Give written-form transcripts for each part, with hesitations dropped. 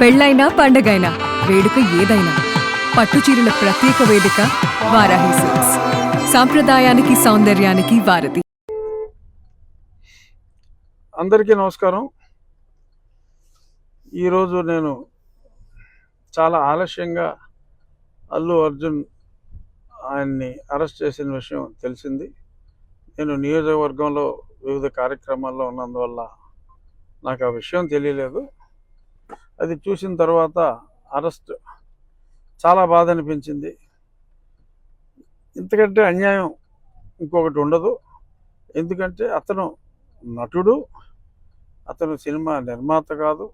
పెళ్ళైనా పండగైనా వేడుక ఏదైనా పట్టుచీరల ప్రత్యేక వేదిక వారాహి సిల్క్స్. సాంప్రదాయానికి సౌందర్యానికి వారధి. అందరికీ నమస్కారం. ఈరోజు నేను చాలా ఆలస్యంగా అల్లు అర్జున్ ఆయన్ని అరెస్ట్ చేసిన విషయం తెలిసింది. నేను నియోజకవర్గంలో వివిధ కార్యక్రమాల్లో ఉన్నందువల్ల నాకు ఆ విషయం తెలియలేదు. అది చూసిన తర్వాత అరెస్ట్ చాలా బాధ అనిపించింది. ఇంతకంటే అన్యాయం ఇంకొకటి ఉండదు. ఎందుకంటే అతను నటుడు, అతను సినిమా నిర్మాత కాదు.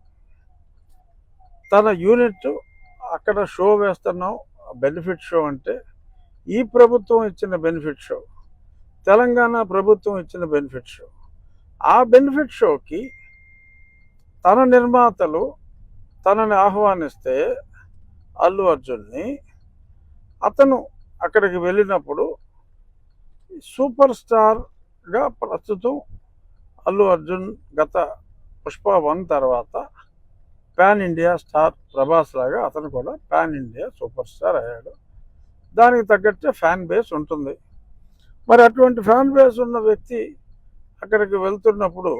తన యూనిట్ అక్కడ షో వేస్తున్నాం, బెనిఫిట్ షో అంటే ఈ ప్రభుత్వం ఇచ్చిన బెనిఫిట్ షో, తెలంగాణ ప్రభుత్వం ఇచ్చిన బెనిఫిట్ షో. ఆ బెనిఫిట్ షోకి తన నిర్మాతలు తనని ఆహ్వానిస్తే అల్లు అర్జున్ని, అతను అక్కడికి వెళ్ళినప్పుడు సూపర్ స్టార్గా ప్రస్తుతం అల్లు అర్జున్ గత పుష్ప 1 తర్వాత పాన్ ఇండియా స్టార్ ప్రభాస్ లాగా అతను కూడా పాన్ ఇండియా సూపర్ స్టార్ అయ్యాడు. దానికి తగ్గట్టే ఫ్యాన్ బేస్ ఉంటుంది. మరి అటువంటి ఫ్యాన్ బేస్ ఉన్న వ్యక్తి అక్కడికి వెళ్తున్నప్పుడు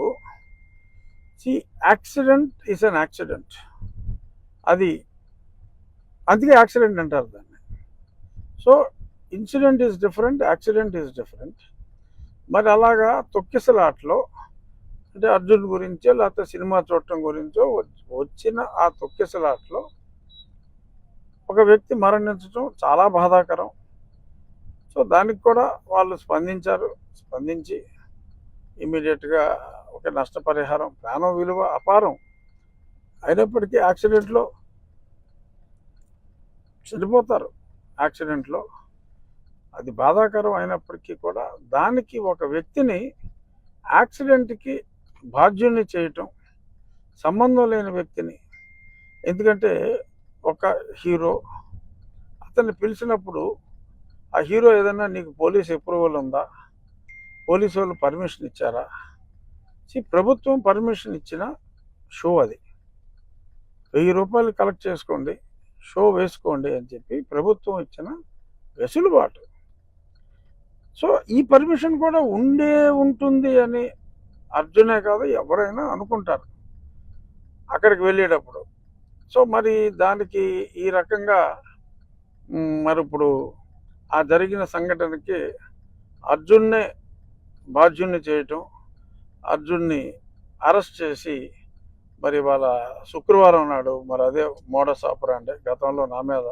యాక్సిడెంట్ ఈజ్ అన్ యాక్సిడెంట్. అది అందుకే యాక్సిడెంట్ అంటారు దాన్ని. So incident is different, accident is different. మరి అలాగా తొక్కిసలాట్లో అంటే అర్జున్ గురించో లేకపోతే సినిమా చూడటం గురించో వచ్చిన ఆ తొక్కిసలాట్లో ఒక వ్యక్తి మరణించడం చాలా బాధాకరం. సో దానికి కూడా వాళ్ళు స్పందించి ఇమీడియట్గా ఒక నష్టపరిహారం, ప్రాణం విలువ అపారం అయినప్పటికీ యాక్సిడెంట్లో చనిపోతారు. యాక్సిడెంట్లో అది బాధాకరం అయినప్పటికీ కూడా దానికి ఒక వ్యక్తిని యాక్సిడెంట్కి బాధ్యుని చేయటం, సంబంధం లేని వ్యక్తిని. ఎందుకంటే ఒక హీరో అతన్ని పిలిచినప్పుడు ఆ హీరో ఏదైనా నీకు పోలీస్ అప్రూవల్ ఉందా, పోలీసు వాళ్ళు పర్మిషన్ ఇచ్చారా? ప్రభుత్వం పర్మిషన్ ఇచ్చిన షో అది. 1000 రూపాయలు కలెక్ట్ చేసుకోండి, షో వేసుకోండి అని చెప్పి ప్రభుత్వం ఇచ్చిన వెసులుబాటు. సో ఈ పర్మిషన్ కూడా ఉంటుంది అని అర్జునే కాదు ఎవరైనా అనుకుంటారు అక్కడికి వెళ్ళేటప్పుడు. సో మరి దానికి ఈ రకంగా మరి ఇప్పుడు ఆ జరిగిన సంఘటనకి అర్జున్నే బాధ్యుణ్ణి చేయటం, అర్జున్ని అరెస్ట్ చేసి మరి వాళ్ళ శుక్రవారం నాడు మరి అదే మోడస్ ఆపరాండే గతంలో నా మీద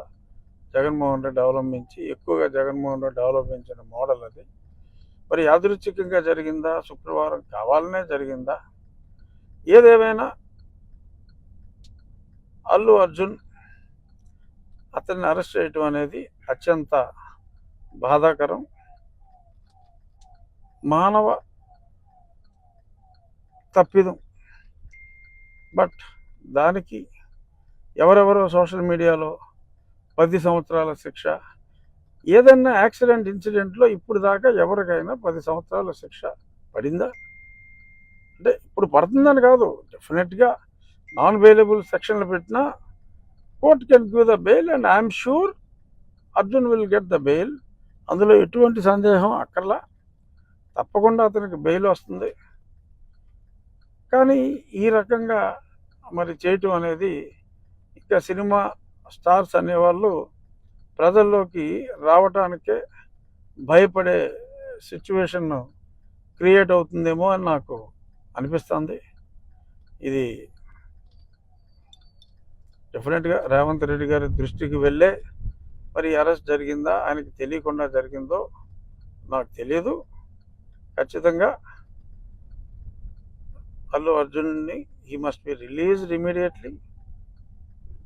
జగన్మోహన్ రెడ్డి ఎక్కువగా జగన్మోహన్ రెడ్డి అవలంబించిన మోడల్ అది. మరి యాదృచ్ఛికంగా జరిగిందా, శుక్రవారం కావాలనే జరిగిందా? ఏదేమైనా అల్లు అర్జున్ అతన్ని అరెస్ట్ చేయటం అనేది అత్యంత బాధాకరం. మానవ తప్పిదం. బట్ దానికి ఎవరెవరో సోషల్ మీడియాలో 10 సంవత్సరాల శిక్ష, ఏదన్నా యాక్సిడెంట్ ఇన్సిడెంట్లో ఇప్పుడు దాకా ఎవరికైనా 10 సంవత్సరాల శిక్ష పడిందా? అంటే ఇప్పుడు పడుతుందని కాదు, డెఫినెట్గా నాన్ బెయిలబుల్ సెక్షన్లు పెట్టినా court can give the bail and I'm sure Arjun will get the bail. అందులో ఎటువంటి సందేహం అక్కర్లా. తప్పకుండా అతనికి బెయిల్ వస్తుంది. కానీ ఈ రకంగా మరి చేయటం అనేది ఇంకా సినిమా స్టార్స్ అనేవాళ్ళు ప్రజల్లోకి రావటానికే భయపడే సిచ్యువేషన్ క్రియేట్ అవుతుందేమో అని నాకు అనిపిస్తుంది. ఇది డెఫినెట్గా రేవంత్ రెడ్డి గారి దృష్టికి వెళ్ళే మరి అరెస్ట్ జరిగిందా, ఆయనకి తెలియకుండా జరిగిందో నాకు తెలియదు. ఖచ్చితంగా అల్లు అర్జున్ని he must be released immediately.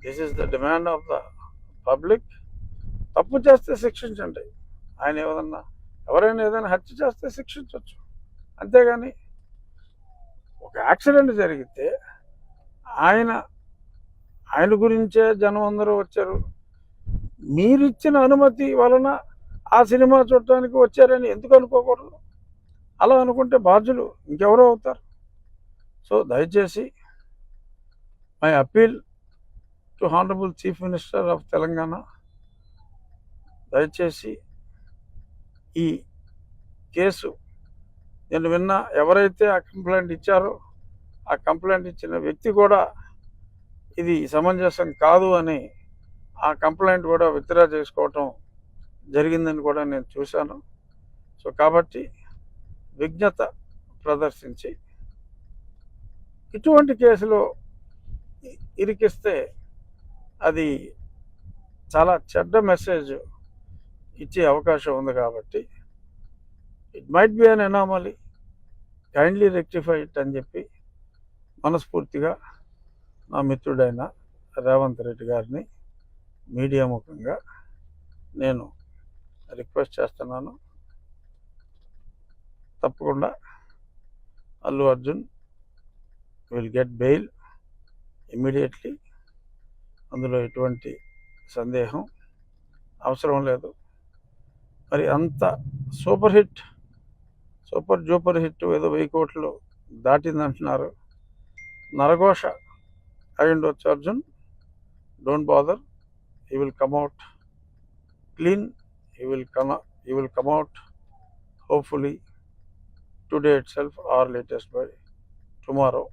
This is the demand of the public. తప్పు చేస్తే శిక్షించండి. ఆయన ఎవరైనా ఏదైనా హత్య చేస్తే శిక్షించవచ్చు. అంతేగాని ఒక యాక్సిడెంట్ జరిగితే ఆయన గురించే జనం అందరూ వచ్చారు, మీరిచ్చిన అనుమతి వలన ఆ సినిమా చూడటానికి వచ్చారని ఎందుకు అనుకోకూడదు? అలా అనుకుంటే బాధ్యులు ఇంకెవరో అవుతారు. సో దయచేసి my appeal to honourable chief minister of Telangana, దయచేసి ఈ కేసు నేను విన్నా, ఎవరైతే ఆ కంప్లైంట్ ఇచ్చారో ఆ కంప్లైంట్ ఇచ్చిన వ్యక్తి కూడా ఇది సమంజసం కాదు అని ఆ కంప్లైంట్ కూడా విత్డ్రా చేసుకోవటం జరిగిందని కూడా నేను చూశాను. సో కాబట్టి విజ్ఞత ప్రదర్శించి ఇటువంటి కేసులో ఇరికిస్తే అది చాలా చెడ్డ మెసేజ్ ఇచ్చే అవకాశం ఉంది. కాబట్టి it might be an anomaly, kindly rectify it అని చెప్పి మనస్ఫూర్తిగా నా మిత్రుడైన రేవంత్ రెడ్డి గారిని మీడియా ముఖంగా నేను రిక్వెస్ట్ చేస్తున్నాను. తప్పకుండా Allu Arjun will get bail immediately, అందులో ఎటువంటి సందేహం అవసరం లేదు. మరి అంత సూపర్ జూపర్ హిట్ ఏదో 1000 కోట్లు దాటిందంటున్నారు. నరఘోష అయి ఉండొచ్చు Arjun, don't bother, he will come out clean, he will come out hopefully today itself or latest by tomorrow.